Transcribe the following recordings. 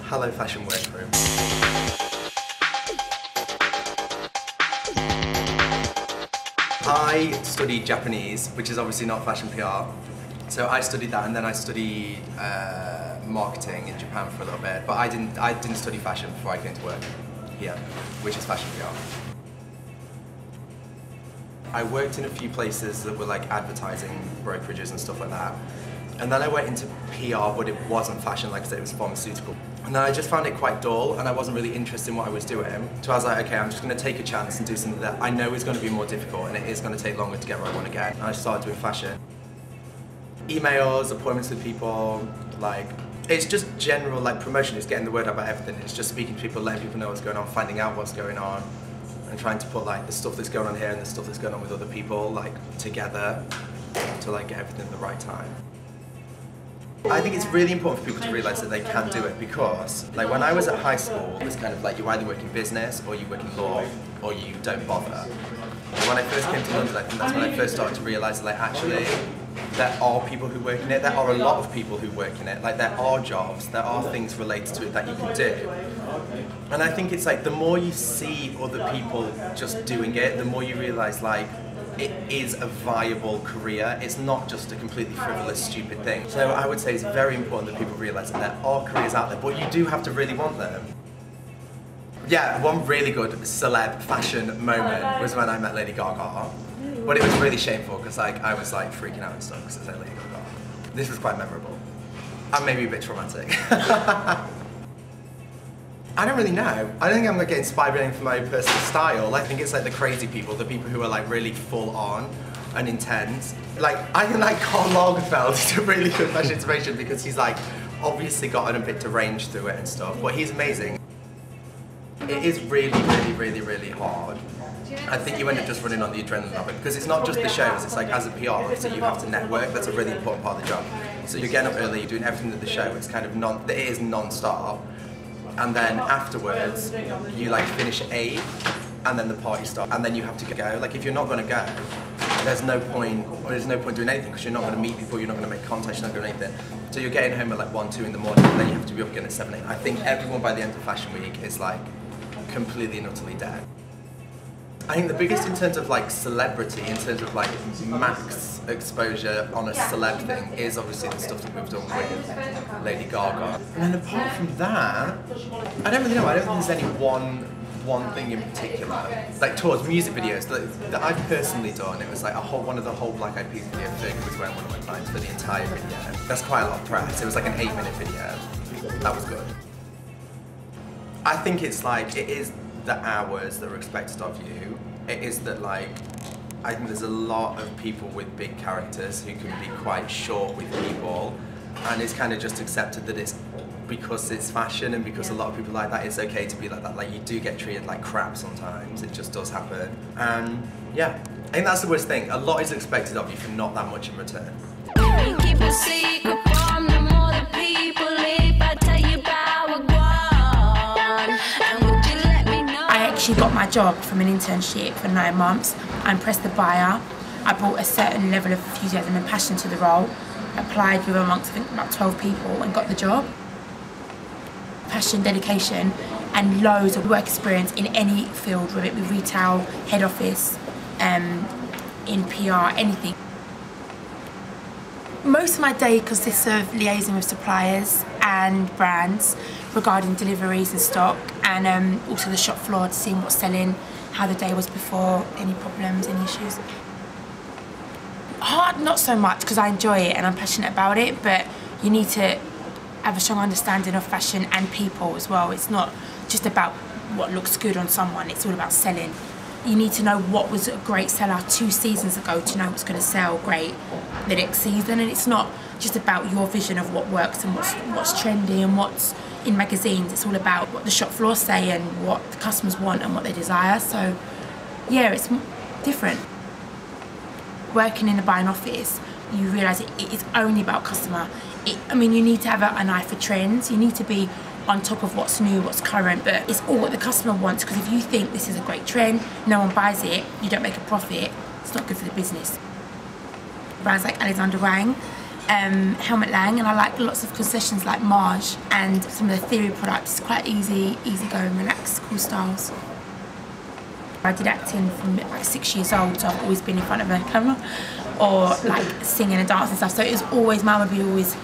Hello Fashion Workroom. I studied Japanese, which is obviously not fashion PR. So I studied that, and then I studied marketing in Japan for a little bit. But I didn't study fashion before I came to work here, which is fashion PR. I worked in a few places that were like advertising brokerages and stuff like that. And then I went into PR, but it wasn't fashion, like I said, it was pharmaceutical. And then I just found it quite dull, and I wasn't really interested in what I was doing. So I was like, okay, I'm just going to take a chance and do something that I know is going to be more difficult, and it is going to take longer to get where I want to get. And I started doing fashion. Emails, appointments with people, like, it's just general like promotion. It's getting the word out about everything. It's just speaking to people, letting people know what's going on, finding out what's going on, and trying to put like the stuff that's going on here and the stuff that's going on with other people like together to like get everything at the right time. I think it's really important for people to realise that they can do it, because like when I was at high school, it was kind of like you either work in business or you work in law or you don't bother. And when I first came to London, I think that's when I first started to realise like actually there are people who work in it, there are a lot of people who work in it, like there are jobs, there are things related to it that you can do. And I think it's like the more you see other people just doing it, the more you realise like it is a viable career. It's not just a completely frivolous, stupid thing. So I would say it's very important that people realise that there are careers out there, but you do have to really want them. Yeah, one really good celeb fashion moment was when I met Lady Gaga. But it was really shameful because like I was like freaking out and stuff because it's like Lady Gaga. This was quite memorable. And maybe a bit traumatic. I don't really know. I don't think I'm going to get inspired by anything for my personal style. I think it's like the crazy people, the people who are like really full on and intense. Like, I think like Karl Lagerfeld is a really good fashion inspiration because he's like obviously got a bit deranged through it and stuff, but he's amazing. It is really hard. I think you end up just running on the adrenaline of it because it's not just the shows, it's like as a PR officer you have to network. That's a really important part of the job. So you're getting up early, you're doing everything at the show, it's kind of it is non-stop. And then afterwards, you like finish at 8, and then the party starts, and then you have to go. Like if you're not going to go, there's no point doing anything because you're not going to meet people, you're not going to make contact, you're not going to do anything. So you're getting home at like 1, 2 in the morning, and then you have to be up again at 7, 8. I think everyone by the end of Fashion Week is like completely and utterly dead. I think the biggest in terms of like celebrity, in terms of like max exposure on a celeb thing, is obviously the stuff that we've done with Lady Gaga. And then apart from that, I don't really know. I don't think there's any one thing in particular. Like tours, music videos that I've personally done. It was like one of the whole Black Eyed Peas video. Fergie was wearing one of my clients for the entire video. That's quite a lot of press. It was like an 8-minute video. That was good. I think it's like it is the hours that are expected of you. It is that like, I think there's a lot of people with big characters who can be quite short with people, and it's kind of just accepted that it's because it's fashion and because a lot of people like that, it's okay to be like that. Like you do get treated like crap sometimes, it just does happen. And yeah, I think that's the worst thing. A lot is expected of you for not that much in return. Keep a secret from the more the people if I tell you about what I actually got my job from an internship for 9 months. I impressed the buyer. I brought a certain level of enthusiasm and passion to the role. Applied with amongst I think about 12 people and got the job. Passion, dedication and loads of work experience in any field, whether it be retail, head office, in PR, anything. Most of my day consists of liaising with suppliers and brands regarding deliveries and stock, and also the shop floor to see what's selling, how the day was before, any problems, any issues. Hard, not so much, because I enjoy it and I'm passionate about it, but you need to have a strong understanding of fashion and people as well. It's not just about what looks good on someone, it's all about selling. You need to know what was a great seller 2 seasons ago to know what's going to sell great the next season, and it's not just about your vision of what works and what's trendy and what's in magazines. It's all about what the shop floor say and what the customers want and what they desire. So yeah, it's different. Working in a buying office, you realise it is only about customer. I mean, you need to have an eye for trends. You need to be on top of what's new, what's current, but it's all what the customer wants, because if you think this is a great trend, no one buys it, you don't make a profit, it's not good for the business. Brands like Alexander Wang, Helmut Lang, and I like lots of concessions like Marge and some of the theory products. Quite easy going, relaxed, cool styles. I did acting from like 6 years old, so I've always been in front of a camera or like singing and dancing and stuff. So it was always, mine would be always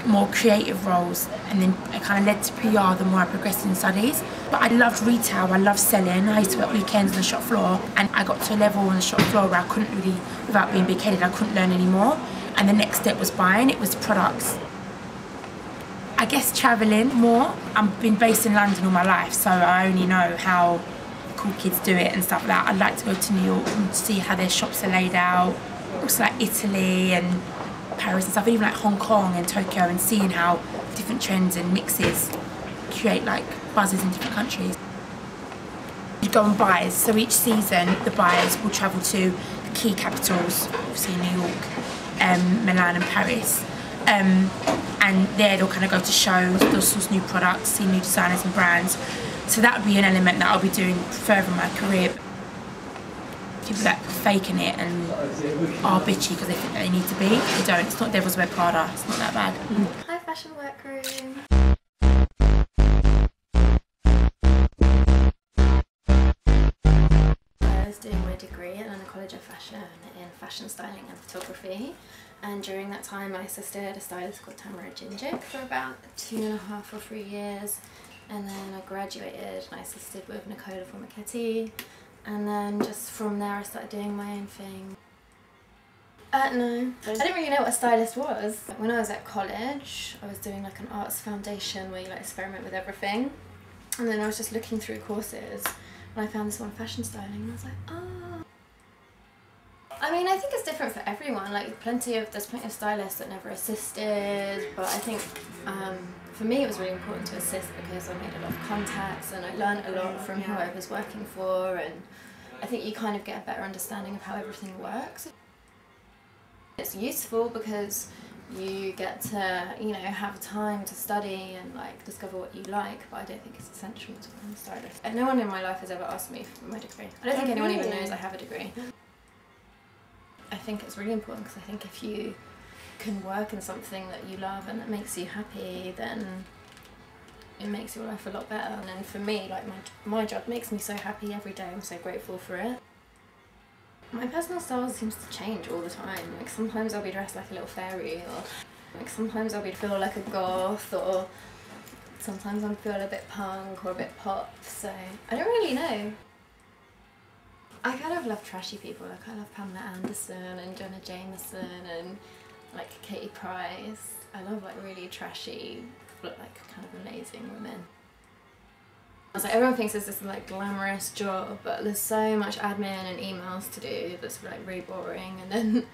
more creative roles, and then it kind of led to PR the more I progressed in studies. But I loved retail, I loved selling. I used to work weekends on the shop floor, and I got to a level on the shop floor where I couldn't really, without being big-headed, I couldn't learn anymore. And the next step was buying, it was products. I guess travelling more. I've been based in London all my life, so I only know how cool kids do it and stuff like that. I'd like to go to New York and see how their shops are laid out. Also like Italy and Paris and stuff, even like Hong Kong and Tokyo, and seeing how different trends and mixes create like buzzes in different countries. You go on buys, so each season the buyers will travel to the key capitals, obviously New York, Milan and Paris, and there they'll kind of go to shows, they'll source new products, see new designers and brands. So that would be an element that I'll be doing further in my career. People that faking it and are bitchy because they think they need to be, they don't. It's not Devil's Wear Prada, it's not that bad. Hi Fashion Workroom. I was doing my degree at London College of Fashion in fashion styling and photography, and during that time I assisted a stylist called Tamara Gingic for about 2.5 or 3 years, and then I graduated and I assisted with Nicola Formichetti. And then just from there I started doing my own thing. No, I didn't really know what a stylist was. When I was at college, I was doing like an arts foundation where you like experiment with everything. And then I was just looking through courses and I found this one, fashion styling, and I was like, oh. I mean, I think it's different for everyone. Like there's plenty of stylists that never assisted, but I think for me it was really important to assist because I made a lot of contacts and I learned a lot from who I was working for, and I think you kind of get a better understanding of how everything works. It's useful because you get to, you know, have time to study and like discover what you like, but I don't think it's essential to become a stylist. And no one in my life has ever asked me for my degree. I don't think anyone even knows I have a degree. I think it's really important because I think if you can work in something that you love and that makes you happy, then it makes your life a lot better. And for me, like my job makes me so happy every day. I'm so grateful for it. My personal style seems to change all the time. Like sometimes I'll be dressed like a little fairy, or like sometimes I'll feel like a goth, or sometimes I'll feel a bit punk or a bit pop. So I don't really know. I kind of love trashy people. Like I love Pamela Anderson and Jenna Jameson and like Katie Price. I love like really trashy, like kind of amazing women. It's like everyone thinks this is like glamorous job, but there's so much admin and emails to do that's like really boring, and then you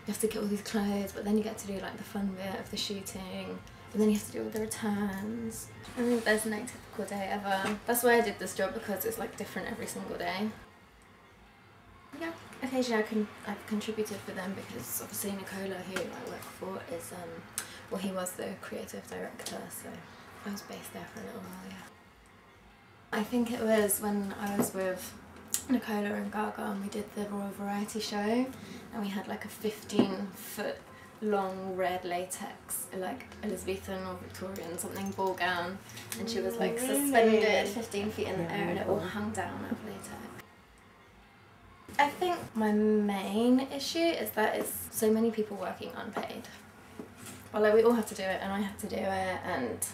have to get all these clothes, but then you get to do like the fun bit of the shooting, and then you have to do all the returns. I think there's no typical day ever. That's why I did this job, because it's like different every single day. Yeah, occasionally I've contributed for them because obviously Nicola, who I work for, is well, he was the creative director, so I was based there for a little while, yeah. I think it was when I was with Nicola and Gaga and we did the Royal Variety Show, and we had like a 15-foot long red latex, like Elizabethan or Victorian something ball gown, and she was like suspended 15 feet in the air and it all hung down out of latex. I think my main issue is that it's so many people working unpaid. Well, like we all have to do it and I have to do it, and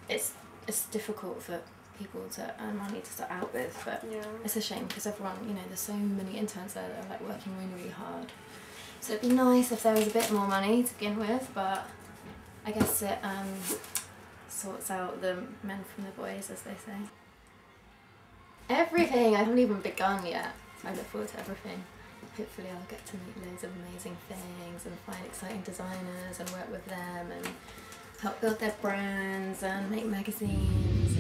it's difficult for people to earn money to start out with, but yeah, it's a shame because everyone, you know, there's so many interns there that are like working really, really hard. So it'd be nice if there was a bit more money to begin with, but I guess it sorts out the men from the boys, as they say. Everything! I haven't even begun yet. I look forward to everything. Hopefully I'll get to meet loads of amazing things and find exciting designers and work with them and help build their brands and make magazines.